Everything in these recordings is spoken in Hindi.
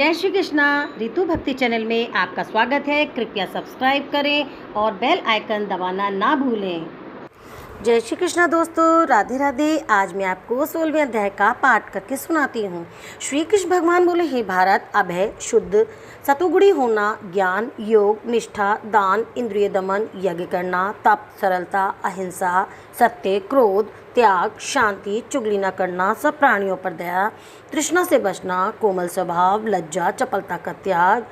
जय श्री कृष्णा। रितु भक्ति चैनल में आपका स्वागत है। कृपया सब्सक्राइब करें और बेल आइकन दबाना ना भूलें। जय श्री कृष्णा दोस्तों, राधे राधे। आज मैं आपको 16वें अध्याय का पाठ करके सुनाती हूँ। श्री कृष्ण भगवान बोले, हे भारत, अभय, शुद्ध, सतुगुणी होना, ज्ञान, योग, निष्ठा, दान, इंद्रिय दमन, यज्ञ करना, तप, सरलता, अहिंसा, सत्य, क्रोध, त्याग, शांति, चुगली न करना, सब प्राणियों पर दया, तृष्णा से बचना, कोमल स्वभाव, लज्जा, चपलता का त्याग,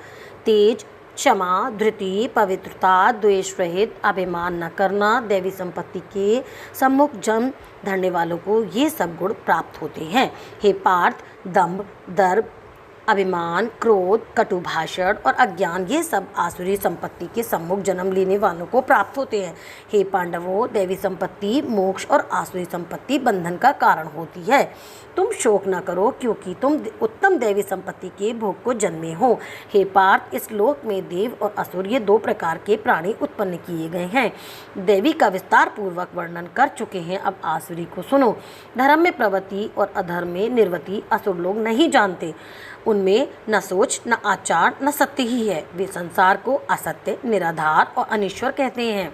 तेज, क्षमा, धृति, पवित्रता, द्वेष रहित, अभिमान न करना, दैवी संपत्ति के सम्मुख जन्म धरने वालों को ये सब गुण प्राप्त होते हैं। हे पार्थ, दंभ, दर्प, अभिमान, क्रोध, कटु भाषण और अज्ञान ये सब आसुरी संपत्ति के सम्मुख जन्म लेने वालों को प्राप्त होते हैं। हे पांडवों, दैवी संपत्ति मोक्ष और आसुरी संपत्ति बंधन का कारण होती है। तुम शोक न करो, क्योंकि तुम उत्तम दैवी संपत्ति के भोग को जन्मे हो। हे पार्थ, इस लोक में देव और असुर ये दो प्रकार के प्राणी उत्पन्न किए गए हैं। देवी का विस्तार पूर्वक वर्णन कर चुके हैं, अब आसुरी को सुनो। धर्म में प्रवृत्ति और अधर्म में निर्वृत्ति असुर लोग नहीं जानते। उनमें न सोच, न आचार, न सत्य ही है। वे संसार को असत्य, निराधार और अनिश्वर कहते हैं।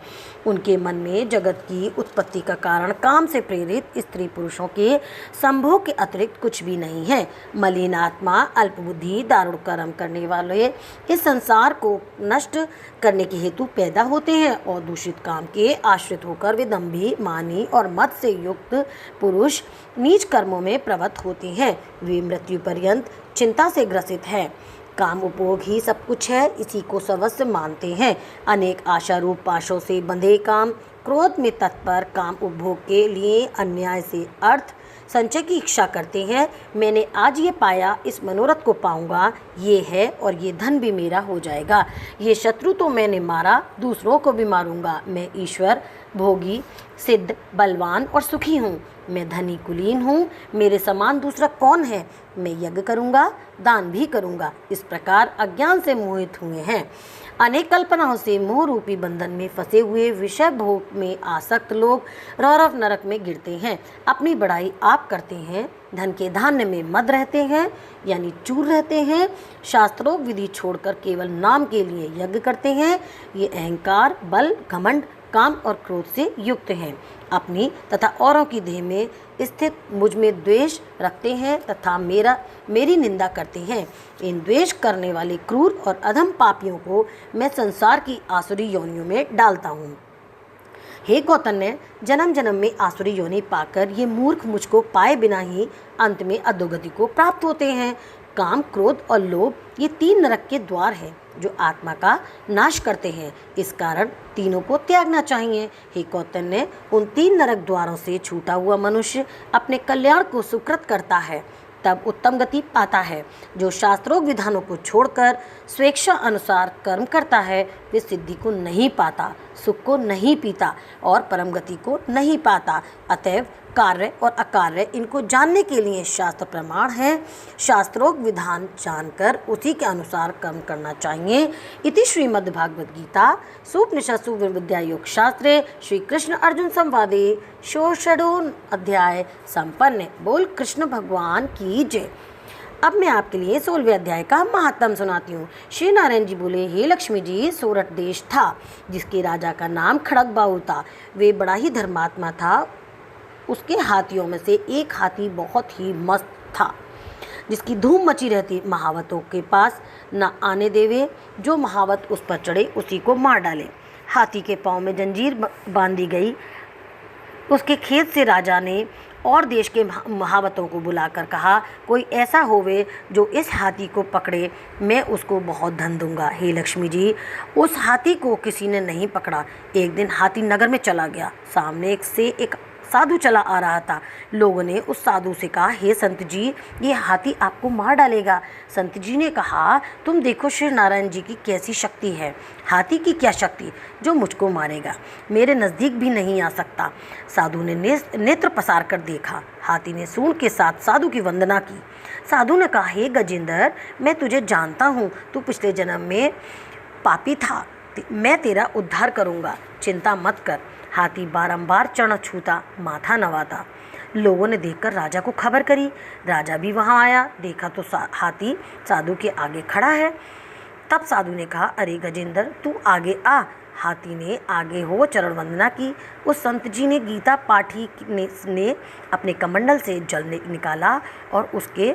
उनके मन में जगत की उत्पत्ति का कारण काम से प्रेरित स्त्री पुरुषों के संभोग के अतिरिक्त कुछ भी नहीं है। मलिन आत्मा, अल्पबुद्धि, दारुण कर्म करने वाले इस संसार को नष्ट करने के हेतु पैदा होते हैं और दूषित काम के आश्रित होकर वे दंभी, मानी और मद से युक्त पुरुष नीच कर्मों में प्रवृत्त होते हैं। वे मृत्यु पर्यंत चिंता से ग्रसित है। काम उपभोग ही सब कुछ है, इसी को सर्वस्व मानते हैं। अनेक आशा रूप पाशों से बंधे काम, क्रोध में तत्पर, काम उपभोग के लिए अन्याय से अर्थ संचय की इच्छा करते हैं। मैंने आज ये पाया, इस मनोरथ को पाऊंगा, ये है और ये धन भी मेरा हो जाएगा। ये शत्रु तो मैंने मारा, दूसरों को भी मारूंगा। मैं ईश्वर, भोगी, सिद्ध, बलवान और सुखी हूँ। मैं धनी कुलीन हूँ, मेरे समान दूसरा कौन है। मैं यज्ञ करूँगा, दान भी करूँगा। इस प्रकार अज्ञान से मोहित हुए हैं। अनेक कल्पनाओं से मोह रूपी बंधन में फंसे हुए विषय भोग में आसक्त लोग रौरव नरक में गिरते हैं। अपनी बड़ाई आप करते हैं, धन के धान्य में मद रहते हैं, यानी चूर रहते हैं। शास्त्रों विधि छोड़कर केवल नाम के लिए यज्ञ करते हैं। ये अहंकार, बल, घमंड, काम और क्रोध से युक्त हैं। अपनी तथा औरों की देह में स्थित मुझ में द्वेष रखते हैं तथा मेरी निंदा करते हैं। इन द्वेष करने वाले क्रूर और अधम पापियों को मैं संसार की आसुरी योनियों में डालता हूँ। हे कौतन्य, जन्म जन्म में आसुरी योनि पाकर ये मूर्ख मुझको पाए बिना ही अंत में अधोगति को प्राप्त होते हैं। काम, क्रोध और लोभ ये तीन नरक के द्वार हैं जो आत्मा का नाश करते हैं। इस कारण तीनों को त्यागना चाहिए। हे कौतन्य, उन तीन नरक द्वारों से छूटा हुआ मनुष्य अपने कल्याण को सुकृत करता है, तब उत्तम गति पाता है। जो शास्त्रोक्त विधानों को छोड़कर स्वेच्छा अनुसार कर्म करता है, वे सिद्धि को नहीं पाता, सुख को नहीं पीता और परम गति को नहीं पाता। अतएव कार्य और अकार्य इनको जानने के लिए शास्त्र प्रमाण है। शास्त्रोक्त विधान जानकर उसी के अनुसार कर्म करना चाहिए। इति श्रीमद्भागवत गीता सुपनिषत्सु विद्या योग शास्त्रे श्री कृष्ण अर्जुन संवादे षोडशों अध्याय संपन्न। बोल कृष्ण भगवान की जय। अब मैं आपके लिए 16वें अध्याय का महात्म सुनाती हूँ। श्री नारायण जी बोले, हे लक्ष्मी जी, सोरठ देश था जिसके राजा का नाम खड़गबाहु था। वे बड़ा ही धर्मात्मा था। उसके हाथियों में से एक हाथी बहुत ही मस्त था, जिसकी धूम मची रहती। महावतों के पास न आने देवे, जो महावत उस पर चढ़े उसी को मार डाले। हाथी के पाँव में जंजीर बांधी गई। उसके खेत से राजा ने और देश के महावतों को बुलाकर कहा, कोई ऐसा होवे जो इस हाथी को पकड़े, मैं उसको बहुत धन दूंगा। हे लक्ष्मी जी, उस हाथी को किसी ने नहीं पकड़ा। एक दिन हाथी नगर में चला गया। सामने एक साधु चला आ रहा था। लोगों ने उस साधु से कहा, हे संत जी, ये हाथी आपको मार डालेगा। संत जी ने कहा, तुम देखो श्री नारायण जी की कैसी शक्ति है। हाथी की क्या शक्ति जो मुझको मारेगा, मेरे नज़दीक भी नहीं आ सकता। साधु ने नेत्र पसार कर देखा। हाथी ने सूंड के साथ साधु की वंदना की। साधु ने कहा, हे गजेंद्र, मैं तुझे जानता हूँ, तू पिछले जन्म में पापी था। मैं तेरा उद्धार करूँगा, चिंता मत कर। हाथी बारंबार चरण छूता, माथा नवाता। लोगों ने देखकर राजा को खबर करी। राजा भी वहाँ आया, देखा तो हाथी साधु के आगे खड़ा है। तब साधु ने कहा, अरे गजेंद्र, तू आगे आ। हाथी ने आगे हो चरण वंदना की। उस संत जी ने गीता पाठी ने अपने कमंडल से जल निकाला और उसके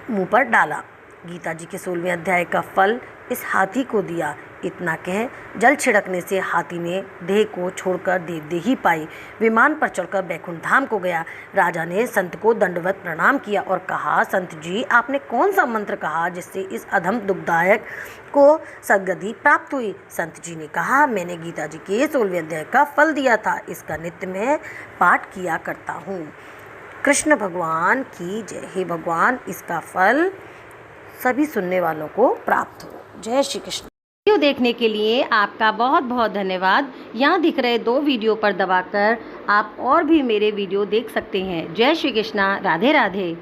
मुंह पर डाला। गीता जी के 16वें अध्याय का फल इस हाथी को दिया। इतना कह जल छिड़कने से हाथी ने देह को छोड़कर देवदेही पाई। विमान पर चढ़कर बैकुंठ धाम को गया। राजा ने संत को दंडवत प्रणाम किया और कहा, संत जी, आपने कौन सा मंत्र कहा जिससे इस अधम दुखदायक को सद्गति प्राप्त हुई? संत जी ने कहा, मैंने गीता जी के 16वें अध्याय का फल दिया था, इसका नित्य मैं पाठ किया करता हूँ। कृष्ण भगवान की जय। हे भगवान, इसका फल सभी सुनने वालों को प्राप्त हो। जय श्री कृष्ण। वीडियो देखने के लिए आपका बहुत बहुत धन्यवाद। यहाँ दिख रहे 2 वीडियो पर दबाकर आप और भी मेरे वीडियो देख सकते हैं। जय श्री कृष्णा। राधे राधे।